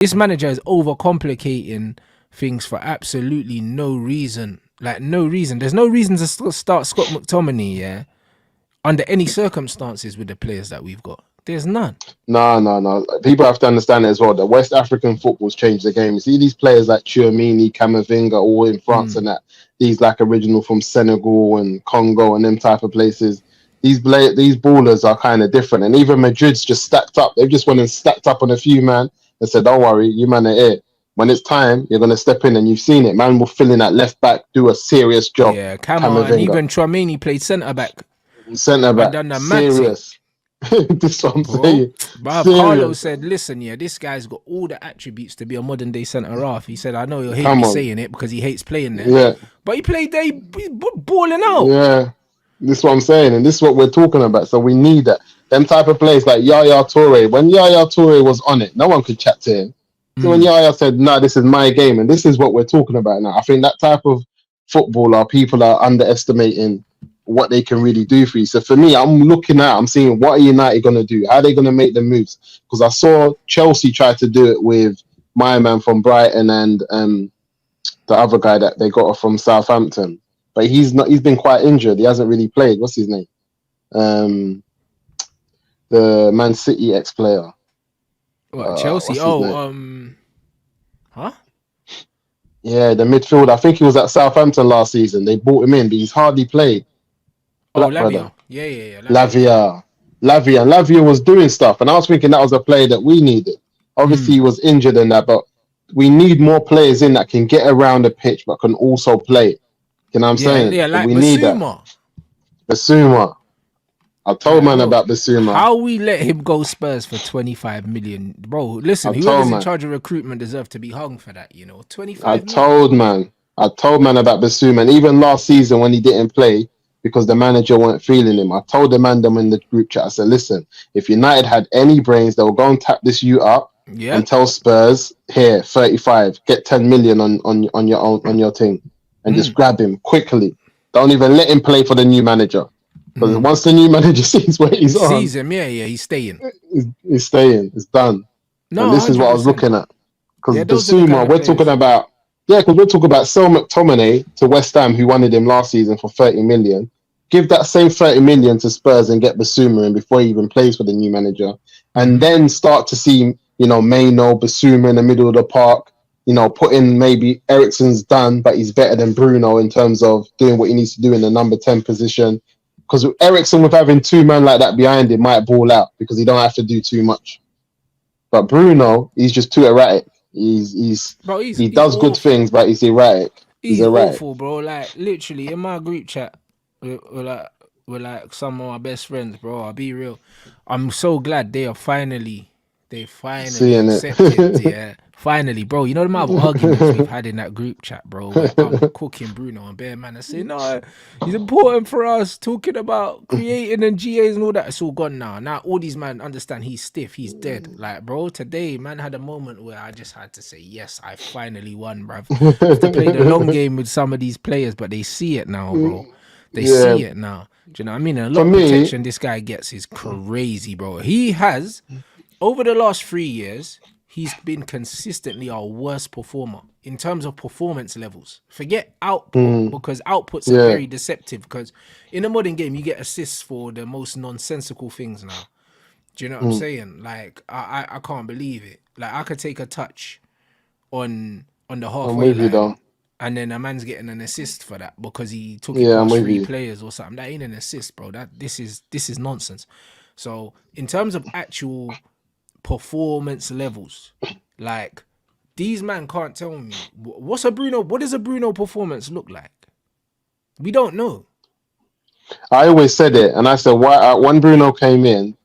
This manager is overcomplicating things for absolutely no reason. Like, no reason. There's no reason to start Scott McTominay, yeah, under any circumstances with the players that we've got. There's none. No. People have to understand it as well. The West African football's changed the game. You see these players like Tchouaméni, Camavinga, all in France and that. These like original from Senegal and Congo and them type of places. These ballers are kind of different. And even Madrid's just stacked up. They've just went and stacked up on a few man and said, don't worry, you man are here. When it's time, you're going to step in, and you've seen it. Man will fill in that left back, do a serious job. Yeah, and even Tchouaméni played centre back. Serious. This what I'm saying. But Carlo said, listen, yeah, this guy's got all the attributes to be a modern day centre half. He said, I know you'll hate me saying it because he hates playing there. Yeah. But he played there, he's balling out. Yeah. This is what I'm saying, and this is what we're talking about. So we need that. Them type of players like Yaya Toure. When Yaya Toure was on it, no one could chat to him. So when Yaya said, no, this is my game, and this is what we're talking about now. I think that type of footballer, people are underestimating what they can really do for you. So for me, I'm seeing what are United going to do? How are they going to make the moves? Because I saw Chelsea try to do it with my man from Brighton and the other guy that they got from Southampton. But he's been quite injured. He hasn't really played. What's his name? The Man City ex-player. What, Chelsea? Huh? Yeah, the midfielder. I think he was at Southampton last season. They brought him in, but he's hardly played. Lavia. Yeah. Lavia. And Lavia was doing stuff, and I was thinking that was a player that we needed. Obviously, he was injured in that, but we need more players in that can get around the pitch, but can also play. You know what I'm saying? Yeah, like we Basuma. Need that. Basuma. I told man about Basuma. How we let him go Spurs for 25 million, bro? Listen, whoever's in charge of recruitment deserves to be hung for that. 25. I told man about Basuma, and even last season when he didn't play because the manager weren't feeling him, I told the man them in the group chat. I said, listen, if United had any brains, they'll go and tap this you up and tell Spurs, here, 35, get 10 million on your thing, and just grab him quickly. Don't even let him play for the new manager. Because once the new manager sees where he's on, sees him, he's staying. He's staying. It's done. No, and this 100%. Is what I was looking at. Because Basuma, we're talking about, because we're talking about sell McTominay to West Ham, who wanted him last season for 30 million. Give that same 30 million to Spurs and get Basuma in before he even plays for the new manager, and then start to see, Maino, Basuma in the middle of the park. Put in maybe Eriksen's done, but he's better than Bruno in terms of doing what he needs to do in the number 10 position. Because Eriksen, with having two men like that behind him, might ball out because he don't have to do too much. But Bruno, he's just too erratic. He does good things, but he's erratic. He's erratic. Awful, bro. Like literally in my group chat, we're like some of my best friends, bro. I'll be real. I'm so glad they finally seeing accepted it. Yeah. Finally, bro, the amount of arguments we've had in that group chat, bro. I'm cooking Bruno and Bear Man and saying, no, he's important for us, talking about creating and GAs and all that. It's all gone now. Now all these man understand he's stiff, he's dead. Like, bro, today, man had a moment where I just had to say, yes, I finally won, bruv. I have to play the long game with some of these players, but they see it now, bro. They see it now. Do you know what I mean? And a lot of protection this guy gets is crazy, bro. He has, over the last 3 years, he's been consistently our worst performer in terms of performance levels. Forget output, because outputs are very deceptive. Because in a modern game, you get assists for the most nonsensical things now. Do you know what I'm saying? Like, I can't believe it. Like, I could take a touch on the halfway line, and then a man's getting an assist for that because he took it past 3 players or something. That ain't an assist, bro. This is nonsense. So in terms of actual performance levels, like, these man can't tell me what does a Bruno performance look like. We don't know. I always said it, and I said when Bruno came in,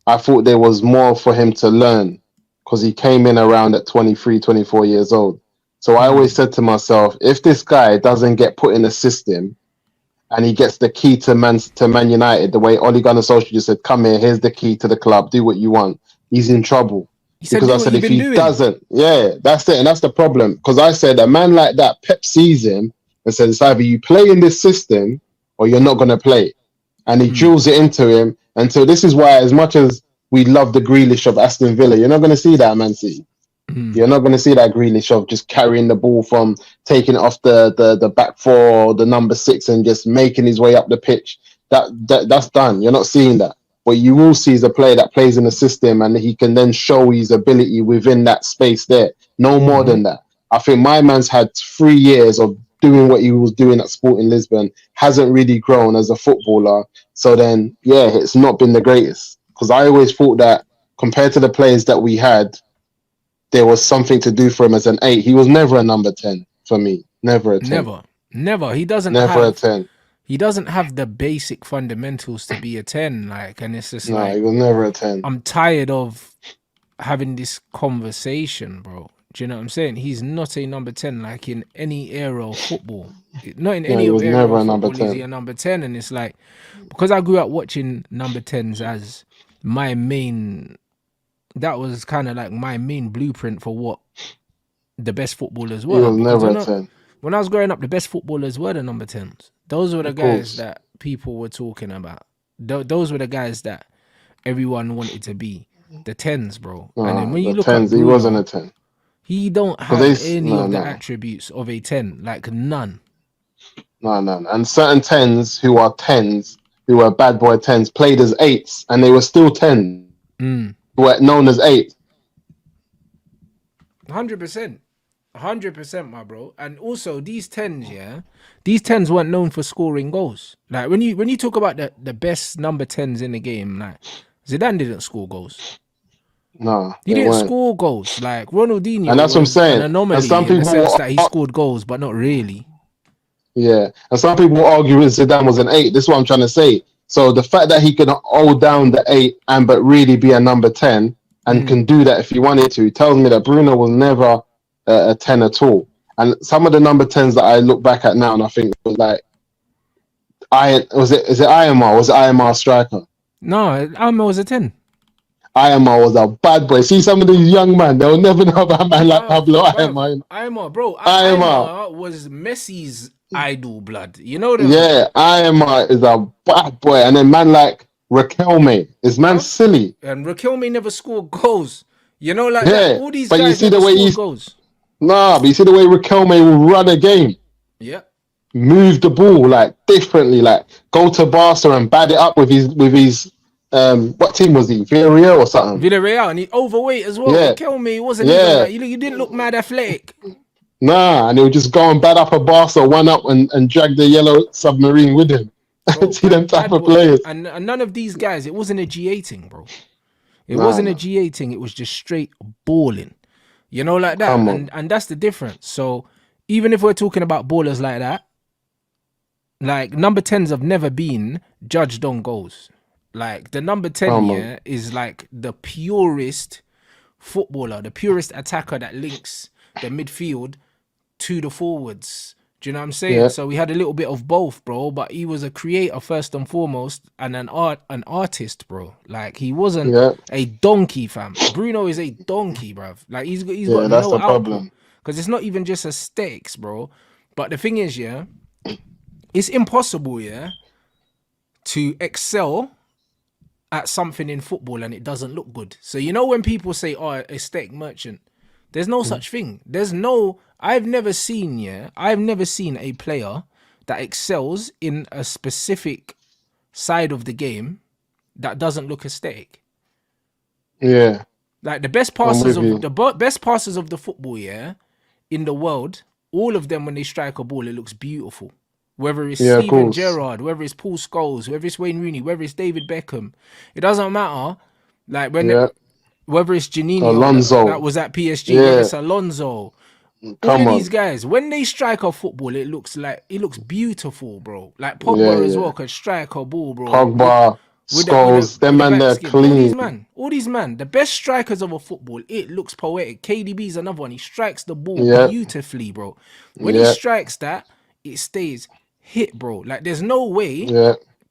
I thought there was more for him to learn because he came in around at 23, 24 years old. So I always said to myself, if this guy doesn't get put in a system and he gets the key to Man United, the way Ole Gunnar Solskjaer just said, come here, here's the key to the club, do what you want, he's in trouble. Because I said if he doesn't, that's it. And that's the problem. Because I said a man like that, Pep sees him and says, it's either you play in this system or you're not going to play. And he drills it into him. And so this is why, as much as we love the Grealish of Aston Villa, you're not going to see that at Man City. You're not going to see that Grealish of just carrying the ball from taking it off the back four or the number 6 and just making his way up the pitch. That's done. You're not seeing that. What you will see is a player that plays in the system and he can then show his ability within that space there. No more than that. I think my man's had 3 years of doing what he was doing at Sporting Lisbon, hasn't really grown as a footballer. So then, yeah, it's not been the greatest. Because I always thought that compared to the players that we had, there was something to do for him as an 8. He was never a number 10 for me. Never a 10. Never. He doesn't never a 10. He doesn't have the basic fundamentals to be a 10. Like, and it's just he was never a 10. I'm tired of having this conversation, bro. Do you know what I'm saying? He's not a number 10 like in any era of football. Not in any era of football is he a number 10. And it's like, because I grew up watching number 10s as my main, that was kind of like my main blueprint for what the best footballers were. He was never a 10. When I was growing up, the best footballers were the number 10s. Those were the guys that people were talking about. Those were the guys that everyone wanted to be. The 10s, bro. And then when you look at Bruno, he wasn't a 10. He don't have any of the attributes of a 10. Like, none. No. And certain 10s who are 10s, who are bad boy 10s, played as 8s, and they were still 10. Were known as 8. 100%. 100%, my bro. And also these 10s, these 10s weren't known for scoring goals. Like when you talk about the best number 10s in the game, like Zidane didn't score goals. No, he didn't score goals. Like Ronaldinho, and that's what I'm saying. An anomaly in the sense that he scored goals, but not really. Yeah, and some people argue that Zidane was an 8. This is what I'm trying to say. So the fact that he can hold down the 8 but really be a number 10 and can do that if he wanted to tells me that Bruno was never a 10 at all. And some of the number 10s that I look back at now and I think was like, is it IMR? Was it IMR striker? No, IMR was a 10. IMR was a bad boy. See some of these young men, they'll never know about a man like Pablo IMR. IMR, bro. IMR was Messi's idol blood. You know that? Yeah, IMR is a bad boy. And then man like Riquelme, is man silly. And Riquelme never scored goals. You know, like that. All these guys you see the way scored goals. Nah, but you see the way Riquelme will run a game. Yeah. Move the ball like differently, like go to Barca and bat it up with his what team was he? Villarreal or something? Villarreal, and he overweight as well. Yeah. Riquelme wasn't even like, you didn't look mad athletic. Nah, and he would just go and bat up a Barca, one up and drag the yellow submarine with him. Bro, see them type of players. And none of these guys, it wasn't a G8 thing, bro. It wasn't a G8 thing, it was just straight balling. You know, like that. And that's the difference. So even if we're talking about ballers like that, like number 10s have never been judged on goals. Like the number 10 is like the purest footballer, the purest attacker that links the midfield to the forwards. Do you know what I'm saying? Yeah. So we had a little bit of both, bro. But he was a creator first and foremost, and an artist, bro. Like he wasn't a donkey, fam. Bruno is a donkey, bruv. Like he's got that's no the problem. Because it's not even just aesthetics, bro. But the thing is, it's impossible, to excel at something in football and it doesn't look good. So you know when people say, "Oh, aesthetic merchant," there's no such thing. I've never seen a player that excels in a specific side of the game that doesn't look aesthetic. Yeah. Like the best passers of the football, in the world, all of them when they strike a ball, it looks beautiful. Whether it's Steven Gerrard, whether it's Paul Scholes, whether it's Wayne Rooney, whether it's David Beckham, it doesn't matter. Like whether it's Janino Alonso that was at PSG, whether it's Alonso, all of these guys, when they strike a football, it looks beautiful, bro. Like Pogba as well could strike a ball, bro. Pogba, Scholes, them man, they're clean. All these man, the best strikers of a football, it looks poetic. KDB's another one. He strikes the ball beautifully, bro. When he strikes that, it stays hit, bro. Like there's no way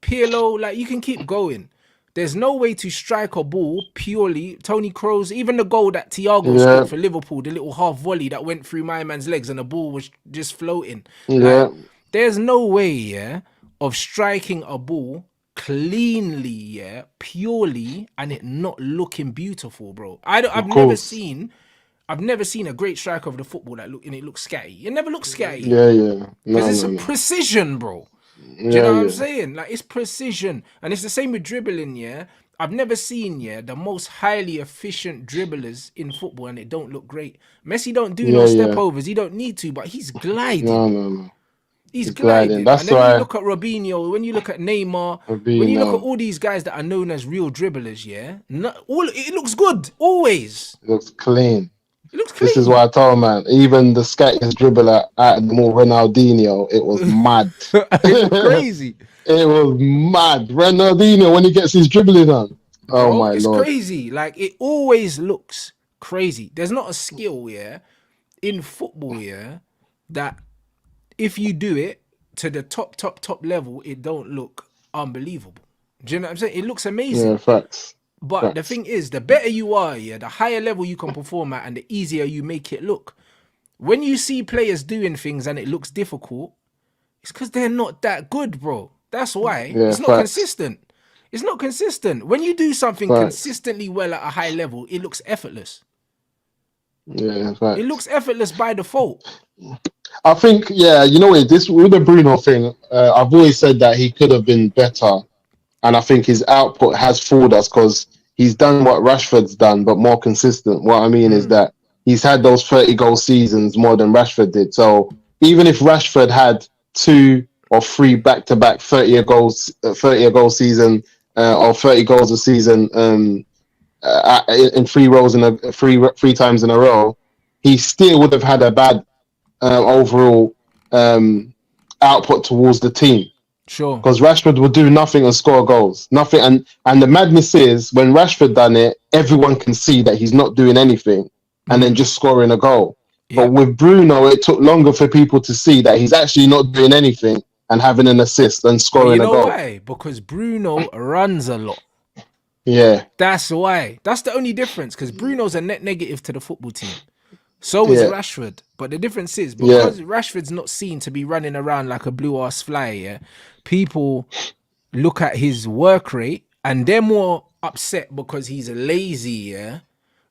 Pirlo, like you can keep going. There's no way to strike a ball purely. Tony Kroos, even the goal that Thiago scored for Liverpool, the little half volley that went through my man's legs and the ball was just floating. Like, there's no way, of striking a ball cleanly, purely, and it not looking beautiful, bro. I've never seen I've never seen a great striker of the football that look and it looks scatty. It never looks scatty. Yeah. Because it's precision, bro. Do you know what I'm saying? Like, it's precision. And it's the same with dribbling, yeah? I've never seen, the most highly efficient dribblers in football and it don't look great. Messi don't do no step overs. He don't need to, but he's gliding. No. He's gliding. That's and then when you look at Robinho, when you look at Neymar, when you look at all these guys that are known as real dribblers, it looks good, always. It looks clean. It looks clean. This is what I told man. Even the scattiest dribbler at the more Ronaldinho, it was mad. It was crazy. It was mad. Ronaldinho, when he gets his dribbling on. Oh, bro, my it's Lord. It's crazy. Like, it always looks crazy. There's not a skill, in football, that if you do it to the top level, it don't look unbelievable. Do you know what I'm saying? It looks amazing. Yeah, facts. But the thing is, the better you are, the higher level you can perform at and the easier you make it look. When you see players doing things and it looks difficult, it's because they're not that good, bro. That's why. It's not consistent. It's not consistent. When you do something consistently well at a high level, it looks effortless. Yeah, facts. It looks effortless by default. I think, you know what, this with the Bruno thing, I've always said that he could have been better. And I think his output has fooled us because he's done what Rashford's done, but more consistent. What I mean is that he's had those 30-goal seasons more than Rashford did. So even if Rashford had 2 or 3 back-to-back 30-goal season or 30 goals a season in 3 rows in three times in a row, he still would have had a bad overall output towards the team. Sure. Because Rashford would do nothing and score goals. Nothing. And the madness is when Rashford done it, everyone can see that he's not doing anything and then just scoring a goal. Yeah. But with Bruno, it took longer for people to see that he's actually not doing anything and having an assist and scoring a goal. You know why? Because Bruno runs a lot. Yeah. That's why. That's the only difference, because Bruno's a net negative to the football team. So is Rashford. But the difference is, because Rashford's not seen to be running around like a blue-ass fly, people look at his work rate and they're more upset because he's lazy,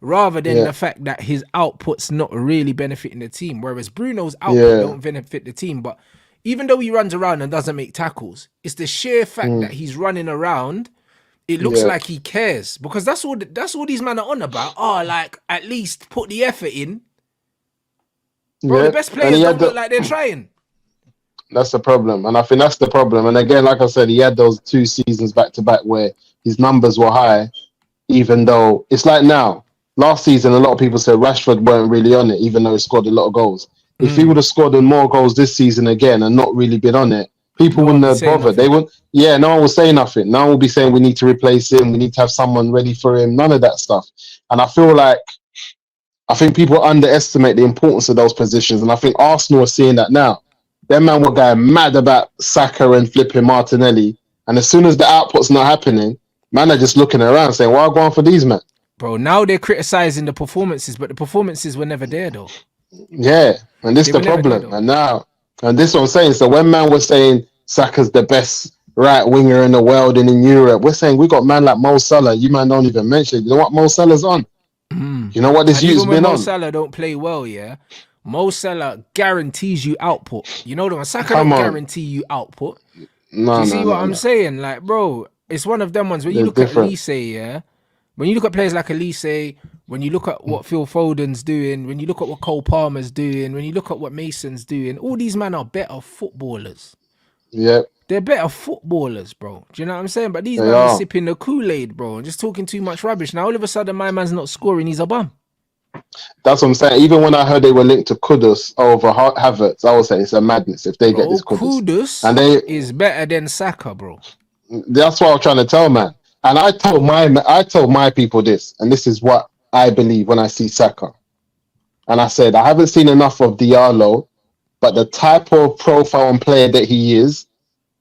rather than the fact that his output's not really benefiting the team. Whereas Bruno's output don't benefit the team. But even though he runs around and doesn't make tackles, it's the sheer fact that he's running around. It looks like he cares, because that's all these men are on about. Oh, like, at least put the effort in. Bro, the best players don't look like they're trying. That's the problem. And I think that's the problem. And again, like I said, he had those 2 seasons back to back where his numbers were high, even though it's like now. Last season, a lot of people said Rashford weren't really on it, even though he scored a lot of goals. If he would have scored more goals this season again and not really been on it, people wouldn't have bothered. They wouldn't. Yeah, no one will say nothing. No one will be saying we need to replace him. We need to have someone ready for him. None of that stuff. And I think people underestimate the importance of those positions. And I think Arsenal are seeing that now. Them man were going mad about Saka and flipping Martinelli. And as soon as the output's not happening, man are just looking around saying, why go on for these men? Bro, now they're criticizing the performances, but the performances were never there though. Yeah, and this is the problem. And this is what I'm saying. So when man was saying Saka's the best right winger in the world and in Europe, we're saying we got man like Mo Salah. You man don't even mention. You know what Mo Salah's on? You know what this youth's been on? Mo Salah don't play well, Mo Salah guarantees you output. You know the one. Saka don't guarantee you output. No, you see what I'm saying? Like, bro, it's one of them ones when you look at Elise, when you look at players like Elise, when you look at what Phil Foden's doing, when you look at what Cole Palmer's doing, when you look at what Mason's doing, all these men are better footballers. Yep. They're better footballers, bro. Do you know what I'm saying? But these men are sipping the Kool-Aid, bro, and just talking too much rubbish. Now all of a sudden my man's not scoring, he's a bum. That's what I'm saying. Even when I heard they were linked to Kudus over Havertz, I was saying it's a madness if they get this Kudus. And they is better than Saka, bro. That's what I'm trying to tell, man. And I told my people this, and this is what I believe when I see Saka. And I said, I haven't seen enough of Diallo, but the type of profile and player that he is,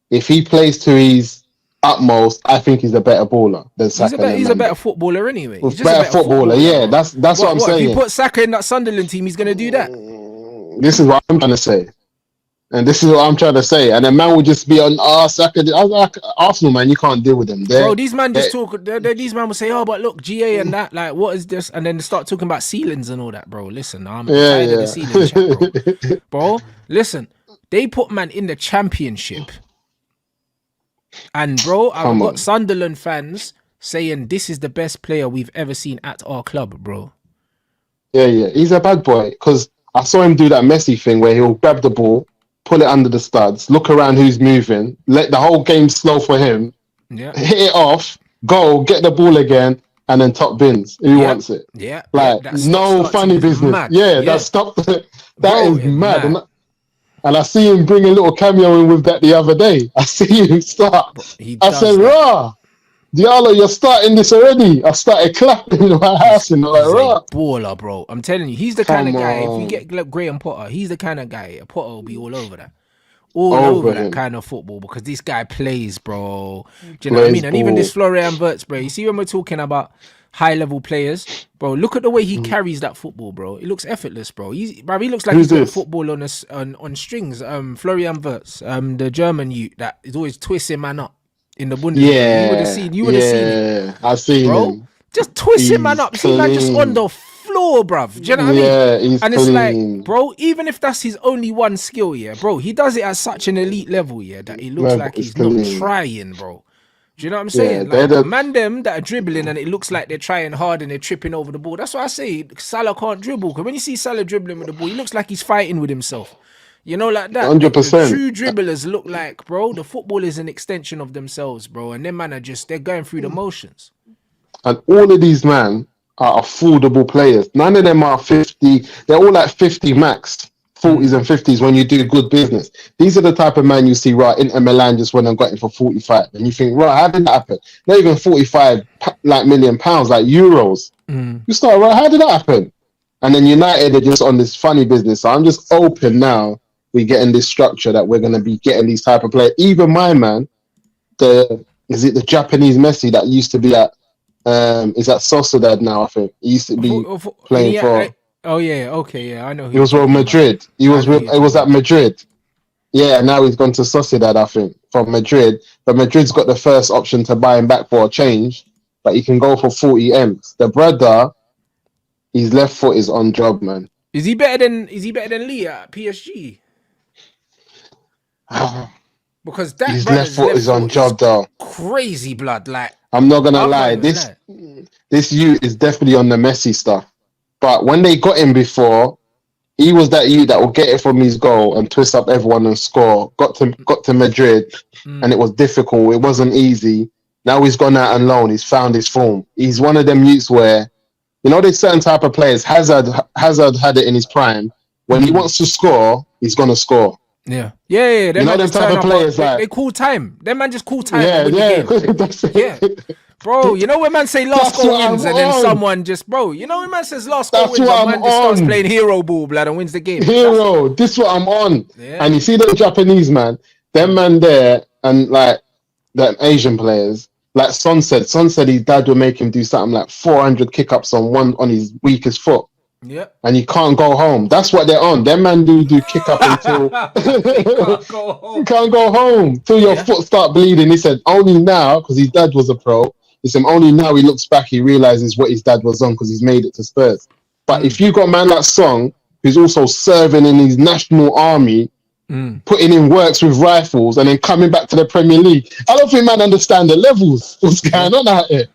if he plays to his utmost, I think he's a better baller than Saka. He's a better footballer anyway. He's just better footballer, yeah. That's what I'm saying. If you put Saka in that Sunderland team, he's going to do that. This is what I'm trying to say. And this is what I'm trying to say. And then man would just be on Saka. I was like, Arsenal, man, you can't deal with them. Bro, these man just talk. These man will say, "Oh, but look, GA and that. Like, what is this?" And then start talking about ceilings and all that, bro. Listen, I'm tired of the ceiling chat, bro. Listen, they put man in the Championship, and bro, I've got Sunderland fans saying this is the best player we've ever seen at our club, bro. Yeah, he's a bad boy because I saw him do that Messi thing where he'll grab the ball, pull it under the studs, look around who's moving, let the whole game slow for him. Yeah. Hit it off, go, get the ball again, and then top bins. Who wants it? Yeah. Like, no funny business. Mad. Yeah, that's stop. That bro, is mad. And I see him bring a little cameo in with that the other day. I see him start. I said, rah, Diallo, you're starting this already. I started clapping in my house and I'm like, rah. Baller, bro. I'm telling you, he's the kind of guy, if you get Graham Potter, he's the kind of guy, Potter will be all over that. All over that kind of football because this guy plays, bro. Do you know what I mean? And even this Florian Wirtz, bro. You see when we're talking about high level players, bro. Look at the way he carries that football, bro. It looks effortless, bro. He looks like he's got football on strings. Florian Wirtz, the German youth that is always twisting man up in the Bundesliga. Yeah, you would have seen it. I've seen him. Just twisting man up. See man just on the floor, bruv. Do you know what I mean? Yeah, he's and clean. It's like, bro, even if that's his only one skill, bro, he does it at such an elite level, that it looks like he's not trying, bro. Do you know what I'm saying? Yeah, like, man, them that are dribbling and it looks like they're trying hard and they're tripping over the ball. That's why I say Salah can't dribble. Because when you see Salah dribbling with the ball, he looks like he's fighting with himself. You know, like that. 100%. The true dribblers look like, bro, the football is an extension of themselves, bro. And them man are they're going through the motions. And all of these man are affordable players. None of them are 50. They're all like 50 max, 40s and 50s when you do good business. These are the type of man you see, right, Inter Milan just went and got him for 45. And you think, right, how did that happen? Not even 45 million pounds, like euros. You start, right, how did that happen? And then United are just on this funny business. So I'm just open now. We're getting this structure that we're going to be getting these type of players. Even my man, is it the Japanese Messi that used to be at is at Sociedad now, I think. He used to be playing for... I know. He was with Madrid. It was at Madrid. Yeah, now he's gone to Sociedad, I think, from Madrid. But Madrid's got the first option to buy him back for a change, but he can go for 40 M's. The brother, his left foot is on job, man. Is he better than Lee at PSG? Because that his left foot is on job, though. Crazy blood, like. I'm not gonna lie. This youth is definitely on the Messi stuff. But when they got him before, he was that youth that will get it from his goal and twist up everyone and score. Got to Madrid, and it was difficult. It wasn't easy. Now he's gone out on loan. He's found his form. He's one of them youths where, you know, there's certain type of players. Hazard had it in his prime. When he wants to score, he's gonna score. Yeah. You know them type of players like they call time. Them man just call time. Yeah. Bro, you know when man say last goal wins and then someone just you know when man says last goal wins and man just starts playing hero ball, blood, and wins the game. This is what I'm on. Yeah. And you see the Japanese man, them man there, and like them Asian players, like Son said his dad would make him do something like 400 kick-ups on his weakest foot. Yeah, and you can't go home. That's what they're on. Them man do kick up until you can't go home till your foot start bleeding. He said only now, because his dad was a pro. He said only now he looks back, he realizes what his dad was on because he's made it to Spurs. But if you got a man like Song, who's also serving in his national army, putting in works with rifles, and then coming back to the Premier League, I don't think man understand the levels. What's going on out here?